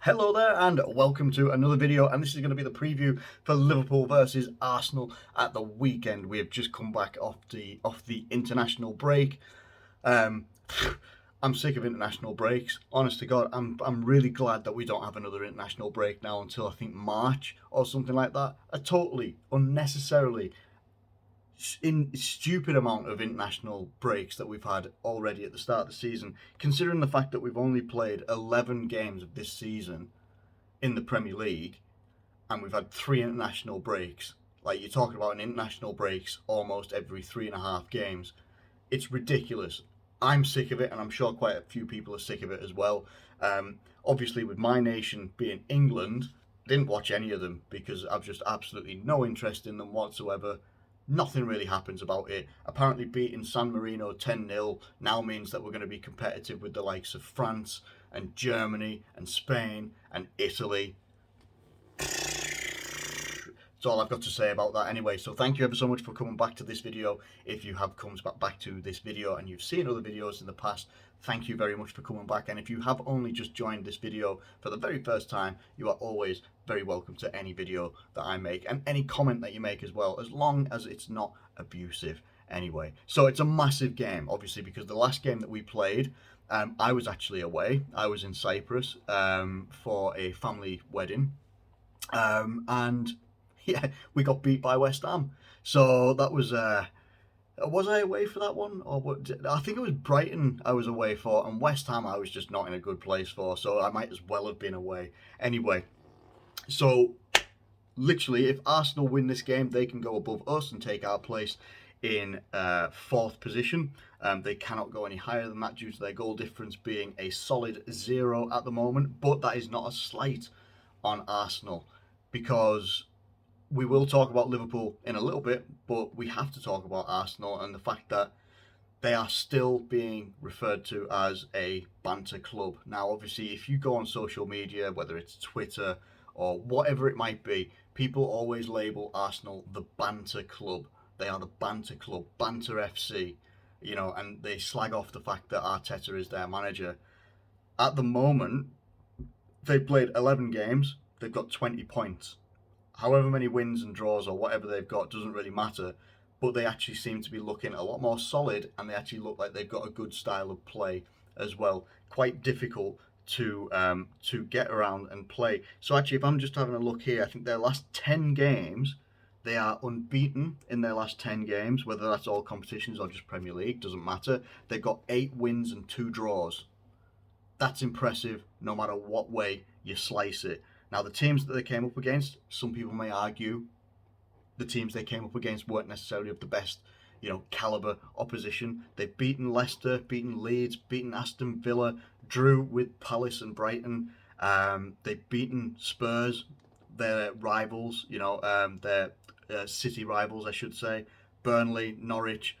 Hello there and welcome to another video, and this is going to be the preview for Liverpool versus Arsenal at the weekend. We have just come back off the international break. I'm sick of international breaks. Honest to God, I'm really glad that we don't have another international break now until I think March or something like that. A totally unnecessarily stupid amount of international breaks that we've had already at the start of the season, considering the fact that we've only played 11 games of this season in the Premier League and we've had 3 international breaks. Like, you're talking about an international breaks almost every 3.5 games. It's ridiculous. I'm sick of it, and I'm sure quite a few people are sick of it as well. Obviously, with my nation being England, didn't watch any of them because I've just absolutely no interest in them whatsoever. Nothing really happens about it. Apparently beating San Marino 10-0 now means that we're going to be competitive with the likes of France and Germany and Spain and Italy. That's all I've got to say about that anyway. So thank you ever so much for coming back to this video. If you have come back to this video and you've seen other videos in the past, thank you very much for coming back. And if you have only just joined this video for the very first time, you are always very welcome to any video that I make and any comment that you make as well, as long as it's not abusive anyway. So it's a massive game, obviously, because the last game that we played, I was actually away. I was in Cyprus for a family wedding, and yeah, we got beat by West Ham. So that was I away for that one? Or what? I think it was Brighton I was away for, and West Ham I was just not in a good place for, so I might as well have been away. Anyway, so literally, if Arsenal win this game, they can go above us and take our place in 4th position. They cannot go any higher than that due to their goal difference being a solid 0 at the moment, but that is not a slight on Arsenal, because we will talk about Liverpool in a little bit, but we have to talk about Arsenal and the fact that they are still being referred to as a banter club. Now, obviously, if you go on social media, whether it's Twitter or whatever it might be, people always label Arsenal the banter club. They are the banter club, banter FC, you know, and they slag off the fact that Arteta is their manager. At the moment, they've played 11 games, they've got 20 points. However many wins and draws or whatever they've got doesn't really matter, but they actually seem to be looking a lot more solid, and they actually look like they've got a good style of play as well. Quite difficult to get around and play. So actually, if I'm just having a look here, I think their last 10 games, they are unbeaten in their last 10 games, whether that's all competitions or just Premier League, doesn't matter. They've got 8 wins and 2 draws. That's impressive no matter what way you slice it. Now, the teams that they came up against, some people may argue the teams they came up against weren't necessarily of the best, caliber opposition. They've beaten Leicester, beaten Leeds, beaten Aston Villa, drew with Palace and Brighton. They've beaten Spurs, their rivals, their city rivals, I should say. Burnley, Norwich.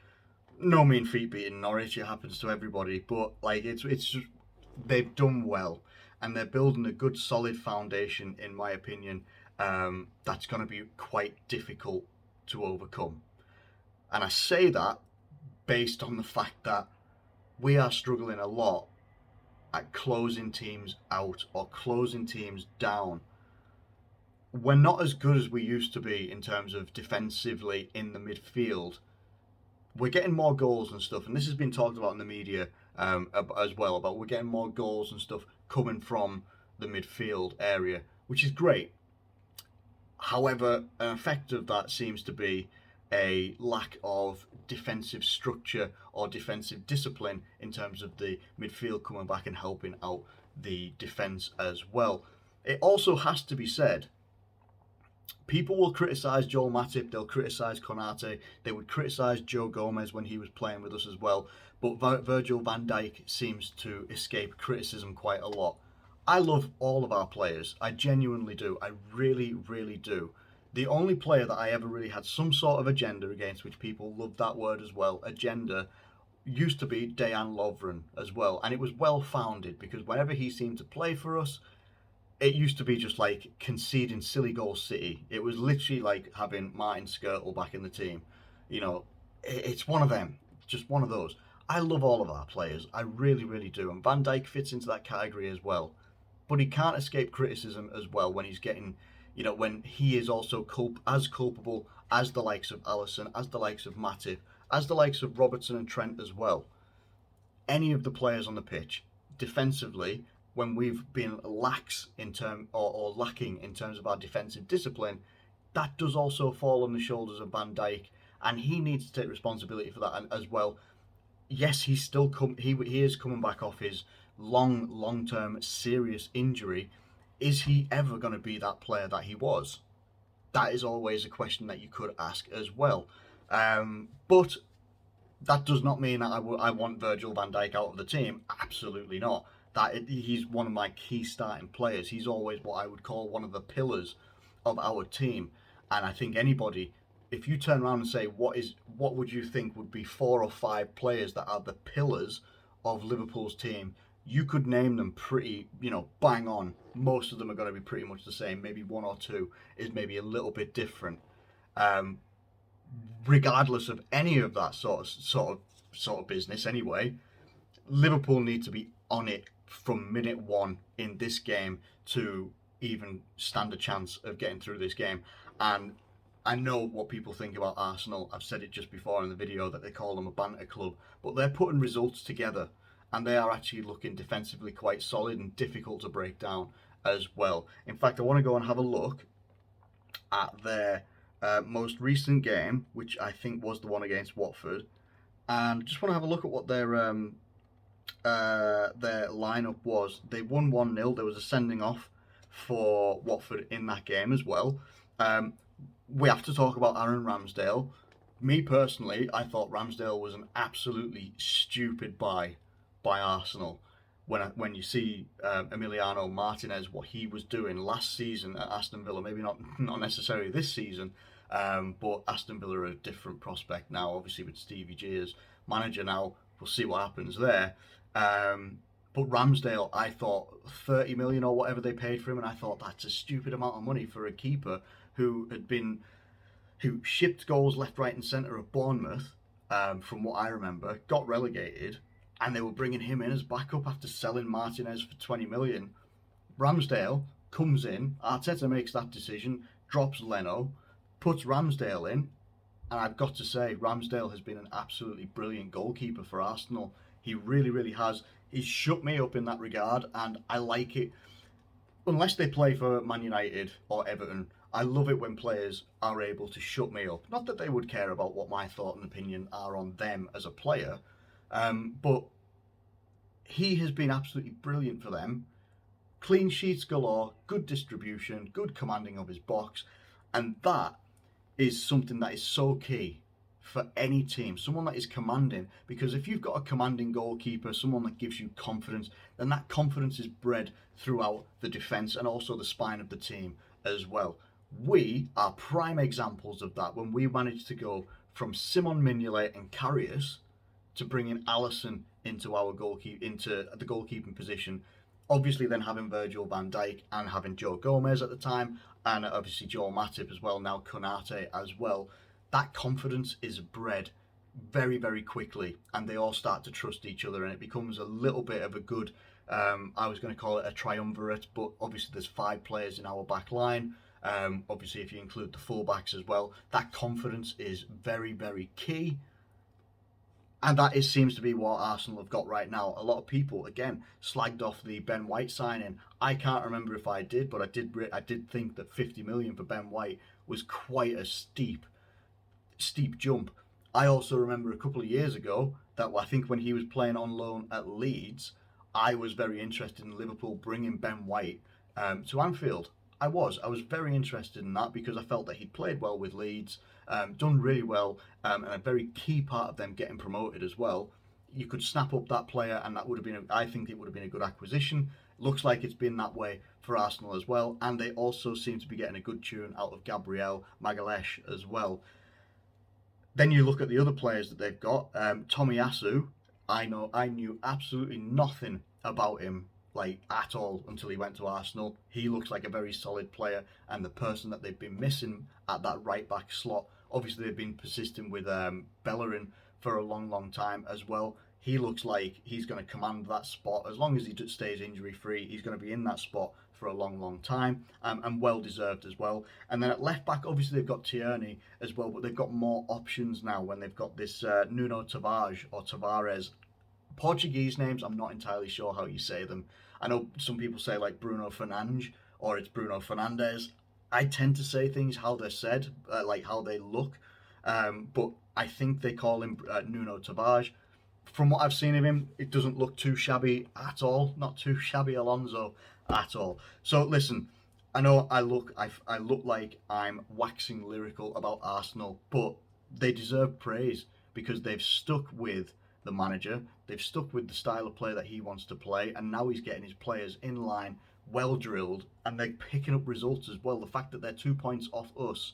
No mean feat beating Norwich. It happens to everybody, but it's just, they've done well. And they're building a good, solid foundation, in my opinion, that's going to be quite difficult to overcome. And I say that based on the fact that we are struggling a lot at closing teams out or closing teams down. We're not as good as we used to be in terms of defensively in the midfield. We're getting more goals and stuff, and this has been talked about in the media as well, about we're getting more goals and stuff coming from the midfield area, which is great. However, an effect of that seems to be a lack of defensive structure or defensive discipline in terms of the midfield coming back and helping out the defence as well. It also has to be said, people will criticise Joel Matip, they'll criticise Konate, they would criticise Joe Gomez when he was playing with us as well, but Virgil van Dijk seems to escape criticism quite a lot. I love all of our players, I genuinely do, I really, really do. The only player that I ever really had some sort of agenda against, which people love that word as well, agenda, used to be Dejan Lovren as well, and it was well founded because whenever he seemed to play for us, it used to be just like conceding silly goals City. It was literally like having Martin Skrtel back in the team. It's one of them, just one of those. I love all of our players, I really, really do, and Van Dijk fits into that category as well. but he can't escape criticism as well when he's getting, when he is also as culpable as the likes of Alisson, as the likes of Matip, as the likes of Robertson and Trent as well. Any of the players on the pitch, defensively, when we've been lax in or lacking in terms of our defensive discipline, that does also fall on the shoulders of Van Dijk, and he needs to take responsibility for that as well. Yes, he is coming back off his long-term serious injury. Is he ever going to be that player that he was? That is always a question that you could ask as well. But that does not mean that I want Virgil van Dijk out of the team. Absolutely not. He's one of my key starting players. He's always what I would call one of the pillars of our team. And I think anybody, if you turn around and say what would you think would be 4 or 5 players that are the pillars of Liverpool's team, you could name them pretty, bang on. Most of them are going to be pretty much the same. Maybe 1 or 2 is maybe a little bit different. Regardless of any of that sort of business, anyway, Liverpool need to be on it from minute 1 in this game to even stand a chance of getting through this game. And I know what people think about Arsenal. I've said it just before in the video that they call them a banter club, but they're putting results together, and they are actually looking defensively quite solid and difficult to break down as well. In fact, I want to go and have a look at their most recent game, which I think was the one against Watford, and just want to have a look at what their lineup was. They won 1-0. There was a sending off for Watford in that game as well. We have to talk about Aaron Ramsdale. Me personally, I thought Ramsdale was an absolutely stupid buy by Arsenal. When you see Emiliano Martinez, what he was doing last season at Aston Villa, maybe not necessarily this season, but Aston Villa are a different prospect now, obviously with Stevie G as manager now. We'll see what happens there. But Ramsdale, I thought 30 million or whatever they paid for him, and I thought that's a stupid amount of money for a keeper who shipped goals left, right and centre of Bournemouth, from what I remember, got relegated, and they were bringing him in as backup after selling Martinez for 20 million. Ramsdale comes in, Arteta makes that decision, drops Leno, puts Ramsdale in, and I've got to say, Ramsdale has been an absolutely brilliant goalkeeper for Arsenal. He really, really has. He's shut me up in that regard, and I like it. Unless they play for Man United or Everton, I love it when players are able to shut me up. Not that they would care about what my thought and opinion are on them as a player, but he has been absolutely brilliant for them. Clean sheets galore, good distribution, good commanding of his box, and that is something that is so key for any team, someone that is commanding, because if you've got a commanding goalkeeper, someone that gives you confidence, then that confidence is bred throughout the defence and also the spine of the team as well. We are prime examples of that when we managed to go from Simon Mignolet and Karius to bringing Alisson into the goalkeeping position. Obviously then having Virgil van Dijk and having Joe Gomez at the time, and obviously Joel Matip as well, now Konate as well. That confidence is bred very, very quickly, and they all start to trust each other, and it becomes a little bit of a good, I was going to call it a triumvirate, but obviously there's 5 players in our back line. Obviously if you include the fullbacks as well, that confidence is very, very key. And that seems to be what Arsenal have got right now. A lot of people, again, slagged off the Ben White signing. I can't remember if I did, but I did think that 50 million for Ben White was quite a steep jump. I also remember a couple of years ago that I think when he was playing on loan at Leeds, I was very interested in Liverpool bringing Ben White to Anfield. I was very interested in that because I felt that he'd played well with Leeds, done really well, and a very key part of them getting promoted as well. You could snap up that player, and that would have been, I think it would have been a good acquisition. Looks like it's been that way for Arsenal as well, and they also seem to be getting a good tune out of Gabriel Magalhaes as well. Then you look at the other players that they've got. Tomiyasu, I knew absolutely nothing about him at all until he went to Arsenal. He looks like a very solid player, and the person that they've been missing at that right back slot. Obviously they've been persistent with Bellerin for a long time as well. he looks like he's going to command that spot. As long as he stays injury free, he's going to be in that spot for a long time, and well deserved as well. And then at left back, obviously they've got Tierney as well, but they've got more options now when they've got this Nuno Tavares or Tavares. Portuguese names, I'm not entirely sure how you say them. I know some people say like Bruno Fernandes or it's Bruno Fernandes. I tend to say things how they're said, like how they look, but I think they call him Nuno Tavares. From what I've seen of him, it doesn't look too shabby at all. Not too shabby, Alonso, at all. So listen, I know I look like I'm waxing lyrical about Arsenal, but they deserve praise because they've stuck with the manager. They've stuck with the style of play that he wants to play, and now he's getting his players in line, well drilled, and they're picking up results as well. The fact that they're 2 points off us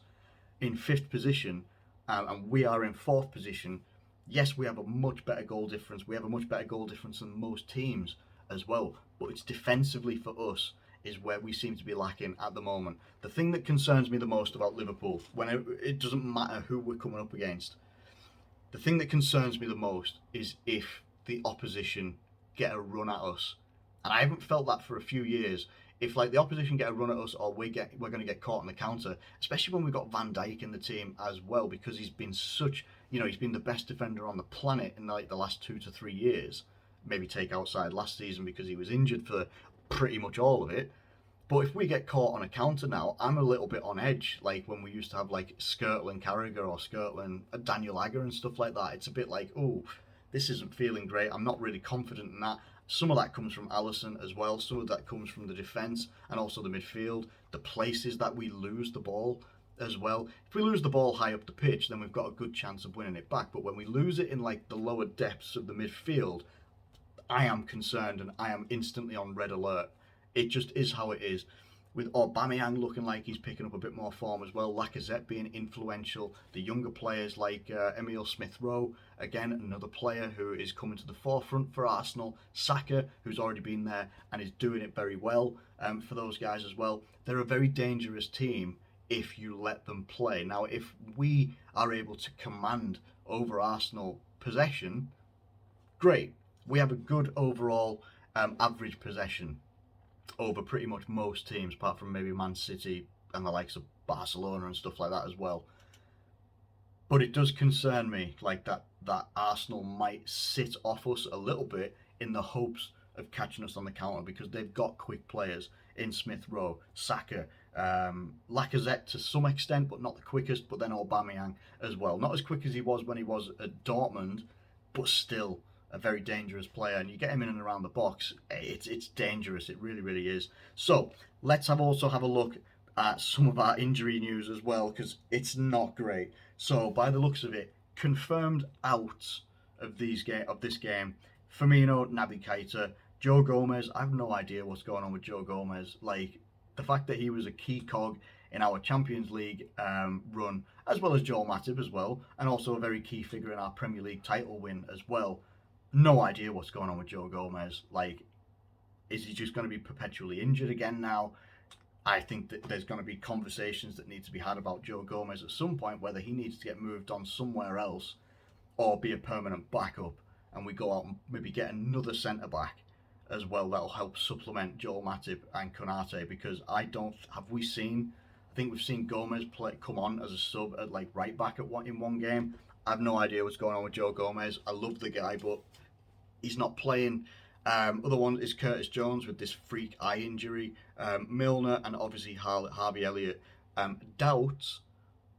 in 5th position, and we are in 4th position. Yes, we have a much better goal difference. We have a much better goal difference than most teams as well. But it's defensively for us is where we seem to be lacking at the moment. The thing that concerns me the most about Liverpool, when it doesn't matter who we're coming up against, the thing that concerns me the most is if the opposition get a run at us. And I haven't felt that for a few years. If like the opposition get a run at us, or we're going to get caught on the counter, especially when we've got Van Dijk in the team as well, because he's been such, he's been the best defender on the planet in like the last 2 to 3 years. Maybe take outside last season because he was injured for pretty much all of it. But if we get caught on a counter now, I'm a little bit on edge. Like when we used to have like Skirtland Carragher or Skirtland Daniel Agger and stuff like that. It's a bit like, oh, this isn't feeling great. I'm not really confident in that. Some of that comes from Alisson as well. Some of that comes from the defence and also the midfield. The places that we lose the ball as well. If we lose the ball high up the pitch, then we've got a good chance of winning it back. But when we lose it in like the lower depths of the midfield, I am concerned and I am instantly on red alert. It just is how it is. With Aubameyang looking like he's picking up a bit more form as well, Lacazette being influential, the younger players like Emile Smith-Rowe, again, another player who is coming to the forefront for Arsenal, Saka, who's already been there and is doing it very well for those guys as well. They're a very dangerous team if you let them play. Now, if we are able to command over Arsenal possession, great. We have a good overall average possession over pretty much most teams, apart from maybe Man City and the likes of Barcelona and stuff like that as well. But it does concern me like that Arsenal might sit off us a little bit in the hopes of catching us on the counter, because they've got quick players in Smith-Rowe, Saka, Lacazette to some extent, but not the quickest, but then Aubameyang as well. Not as quick as he was when he was at Dortmund, but still a very dangerous player, and you get him in and around the box, it's dangerous. It really is. So let's also have a look at some of our injury news as well, because it's not great. So by the looks of it, confirmed out of this game, Firmino, Naby Keita, Joe Gomez. I have no idea what's going on with Joe Gomez. Like the fact that he was a key cog in our Champions League run, as well as Joel Matip as well, and also a very key figure in our Premier League title win as well. No idea what's going on with Joe Gomez. Like, is he just going to be perpetually injured again now? I think that there's going to be conversations that need to be had about Joe Gomez at some point, whether he needs to get moved on somewhere else or be a permanent backup, and we go out and maybe get another centre-back as well that'll help supplement Joel Matip and Konate, because I think we've seen Gomez come on as a sub at like right back in one game. I have no idea what's going on with Joe Gomez. I love the guy, but he's not playing. Other one is Curtis Jones with this freak eye injury. Milner and obviously Harvey Elliott. Doubts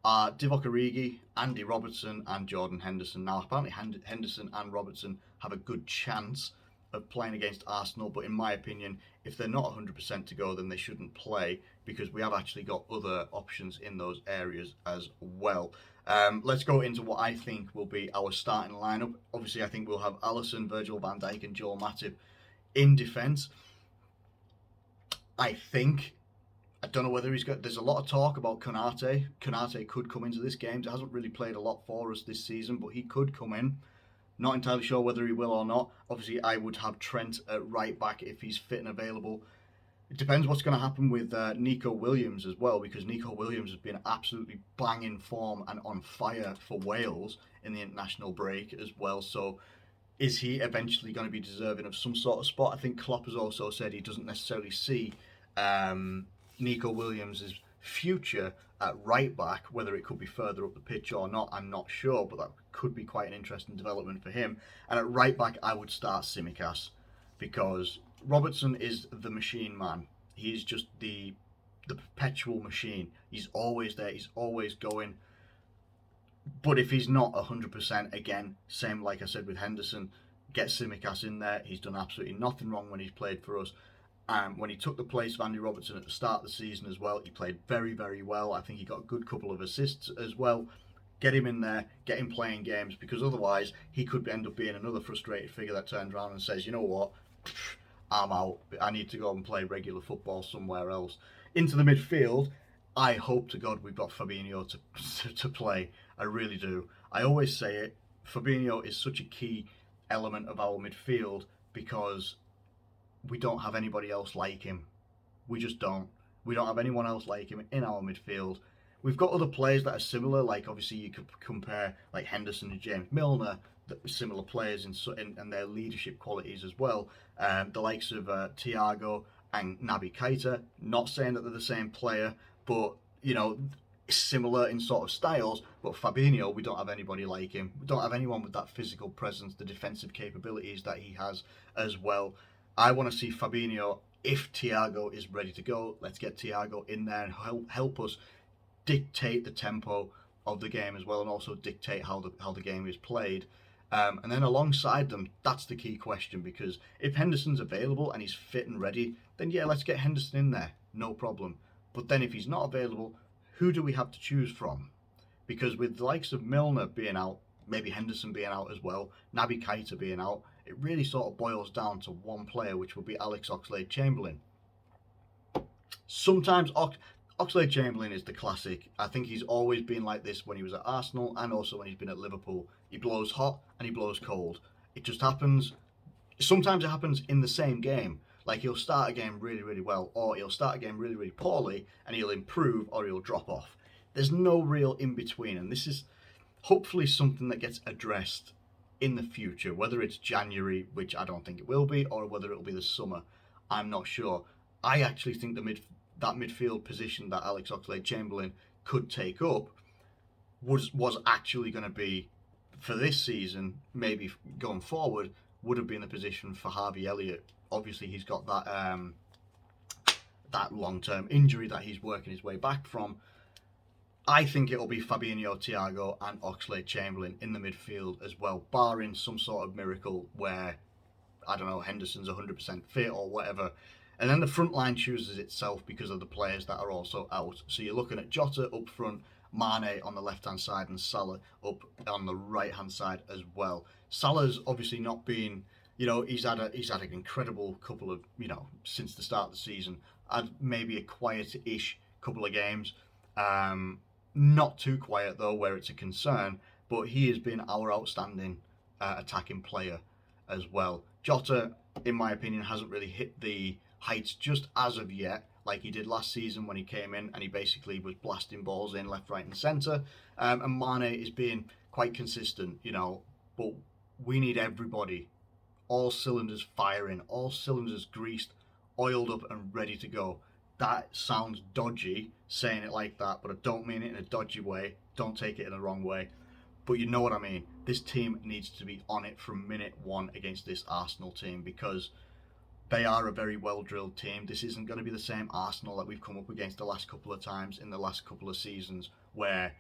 are Divock Origi, Andy Robertson and Jordan Henderson. Now apparently Henderson and Robertson have a good chance of playing against Arsenal, but in my opinion, if they're not 100% to go, then they shouldn't play, because we have actually got other options in those areas as well. Let's go into what I think will be our starting lineup. Obviously, I think we'll have Alisson, Virgil van Dijk and Joel Matip in defence. I don't know whether there's a lot of talk about Konate. Konate could come into this game. He hasn't really played a lot for us this season, but he could come in. Not entirely sure whether he will or not. Obviously, I would have Trent at right back if he's fit and available. It depends what's going to happen with Nico Williams as well, because Nico Williams has been absolutely banging form and on fire for Wales in the international break as well. So is he eventually going to be deserving of some sort of spot? I think Klopp has also said he doesn't necessarily see Nico Williams' future at right back. Whether it could be further up the pitch or not, I'm not sure, but that could be quite an interesting development for him. And at right back, I would start Tsimikas, because Robertson is the machine man. He's just the perpetual machine. He's always there. He's always going. But if he's not 100%, again, same like I said with Henderson, get Tsimikas in there. He's done absolutely nothing wrong when he's played for us. When he took the place of Andy Robertson at the start of the season as well, he played very, very well. I think he got a good couple of assists as well. Get him in there, get him playing games, because otherwise he could end up being another frustrated figure that turns around and says, you know what, I'm out. I need to go and play regular football somewhere else. Into the midfield, I hope to God we've got Fabinho to play. I really do. I always say it, Fabinho is such a key element of our midfield because we don't have anybody else like him. We just don't. We don't have anyone else like him in our midfield. We've got other players that are similar, like obviously you could compare like Henderson and James Milner, similar players in their leadership qualities as well. The likes of Thiago and Naby Keita, not saying that they're the same player, but you know, similar in sort of styles. But Fabinho, we don't have anybody like him. We don't have anyone with that physical presence, the defensive capabilities that he has as well. I want to see Fabinho, if Thiago is ready to go, let's get Thiago in there and help us dictate the tempo of the game as well, and also dictate how the game is played. And then alongside them, that's the key question, because if Henderson's available and he's fit and ready, then yeah, let's get Henderson in there, no problem. But then if he's not available, who do we have to choose from? Because with the likes of Milner being out, maybe Henderson being out as well, Naby Keita being out, it really sort of boils down to one player, which will be Alex Oxlade-Chamberlain. Sometimes Oxlade-Chamberlain is the classic. I think he's always been like this when he was at Arsenal and also when he's been at Liverpool. He blows hot and he blows cold. It just happens. Sometimes it happens in the same game. Like he'll start a game really, really well, or he'll start a game really, really poorly, and he'll improve, or he'll drop off. There's no real in-between, and this is hopefully something that gets addressed in the future, whether it's January, which I don't think it will be, or whether it'll be the summer. I'm not sure. I actually think that midfield position that Alex Oxlade-Chamberlain could take up was actually going to be, for this season, maybe going forward, would have been the position for Harvey Elliott. Obviously, he's got that long-term injury that he's working his way back from. I think it'll be Fabinho, Thiago and Oxlade-Chamberlain in the midfield as well, barring some sort of miracle where, I don't know, Henderson's 100% fit or whatever. And then the front line chooses itself because of the players that are also out. So you're looking at Jota up front, Mane on the left-hand side and Salah up on the right-hand side as well. Salah's obviously not been, you know, he's had an incredible couple of, you know, since the start of the season, had maybe a quiet-ish couple of games. Not too quiet though, where it's a concern, but he has been our outstanding attacking player as well. Jota, in my opinion, hasn't really hit the heights just as of yet, like he did last season when he came in and he basically was blasting balls in left, right and centre. And Mane is being quite consistent, you know, but we need everybody, all cylinders firing, all cylinders greased, oiled up and ready to go. That sounds dodgy saying it like that, but I don't mean it in a dodgy way. Don't take it in the wrong way. But you know what I mean. This team needs to be on it from minute one against this Arsenal team, because they are a very well-drilled team. This isn't going to be the same Arsenal that we've come up against the last couple of times in the last couple of seasons, where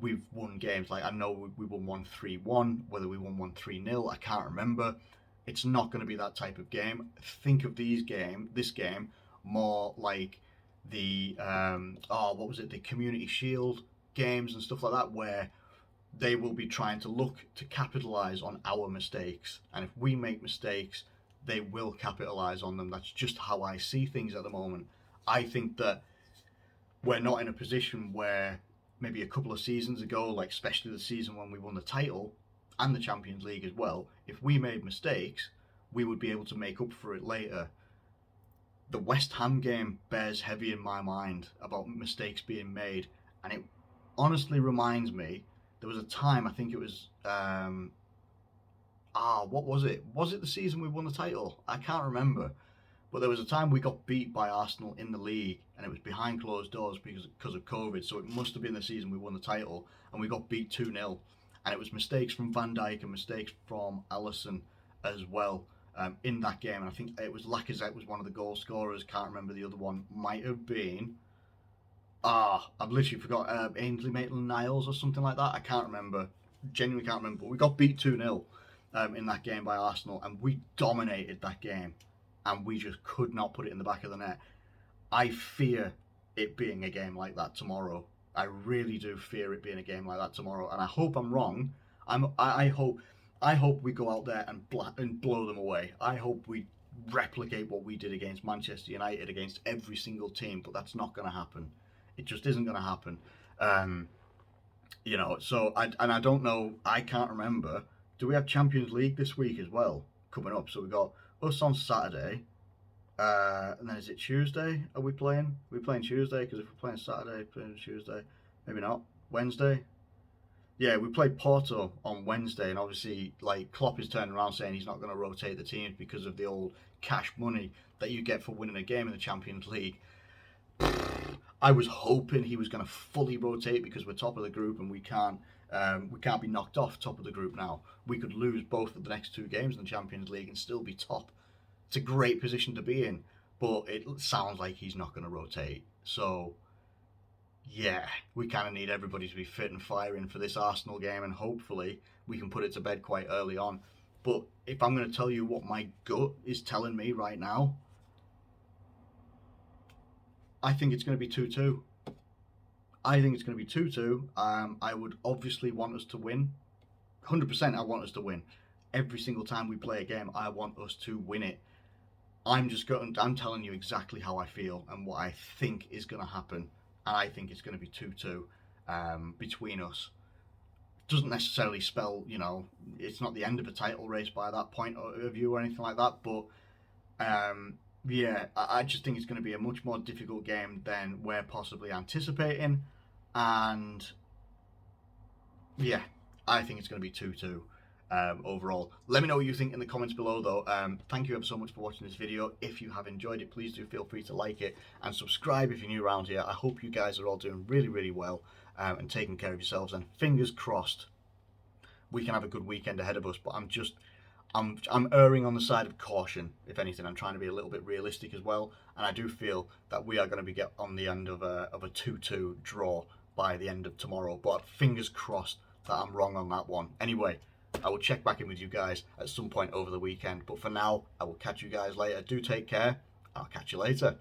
we've won games. Like, I know we won 1-3-1, whether we won 1-3-0, I can't remember. It's not going to be that type of game. Think of this game more like the the Community Shield games and stuff like that, where they will be trying to look to capitalise on our mistakes, and if we make mistakes, they will capitalise on them. That's just how I see things at the moment. I think that we're not in a position where maybe a couple of seasons ago, like especially the season when we won the title and the Champions League as well, if we made mistakes, we would be able to make up for it later. The West Ham game bears heavy in my mind about mistakes being made, and it honestly reminds me, there was a time, I think it was what was it? Was it the season we won the title? I can't remember. But there was a time we got beat by Arsenal in the league, and it was behind closed doors because of COVID. So it must have been the season we won the title, and we got beat 2-0. And it was mistakes from Van Dijk and mistakes from Alisson as well in that game. And I think it was Lacazette was one of the goal scorers. Can't remember the other one. Might have been. I've literally forgot. Ainsley Maitland-Niles or something like that. I can't remember. Genuinely can't remember. But we got beat 2-0 in that game by Arsenal, and we dominated that game. And we just could not put it in the back of the net. I fear it being a game like that tomorrow. I really do fear it being a game like that tomorrow, and I hope I'm wrong. I hope we go out there and blow them away. I hope we replicate what we did against Manchester United against every single team, but that's not going to happen. It just isn't going to happen. So I don't know. I can't remember. Do we have Champions League this week as well coming up? So we got us on Saturday, and then is it Tuesday? Are we playing? Are we playing Tuesday? Because if we're playing Saturday, playing Tuesday, maybe not. Wednesday? Yeah, we played Porto on Wednesday, and obviously, like, Klopp is turning around saying he's not going to rotate the teams because of the old cash money that you get for winning a game in the Champions League. I was hoping he was going to fully rotate because we're top of the group and we can't be knocked off top of the group now. We could lose both of the next 2 games in the Champions League and still be top. It's a great position to be in, but it sounds like he's not going to rotate. So, yeah, we kind of need everybody to be fit and firing for this Arsenal game, and hopefully we can put it to bed quite early on. But if I'm going to tell you what my gut is telling me right now, I think it's going to be 2-2. I think it's going to be 2-2. I would obviously want us to win. 100% I want us to win. Every single time we play a game, I want us to win it. I'm telling you exactly how I feel and what I think is going to happen. And I think it's going to be 2-2 between us. Doesn't necessarily spell, it's not the end of a title race by that point of view or anything like that. But yeah, I just think it's going to be a much more difficult game than we're possibly anticipating. And yeah, I think it's going to be 2-2 overall. Let me know what you think in the comments below, though. Thank you ever so much for watching this video. If you have enjoyed it, please do feel free to like it and subscribe if you're new around here. I hope you guys are all doing really, really well and taking care of yourselves. And fingers crossed, we can have a good weekend ahead of us. But I'm erring on the side of caution, if anything. I'm trying to be a little bit realistic as well, and I do feel that we are going to get on the end of a 2-2 draw by the end of tomorrow, but fingers crossed that I'm wrong on that one. Anyway, I will check back in with you guys at some point over the weekend, but for now, I will catch you guys later. Do take care. I'll catch you later.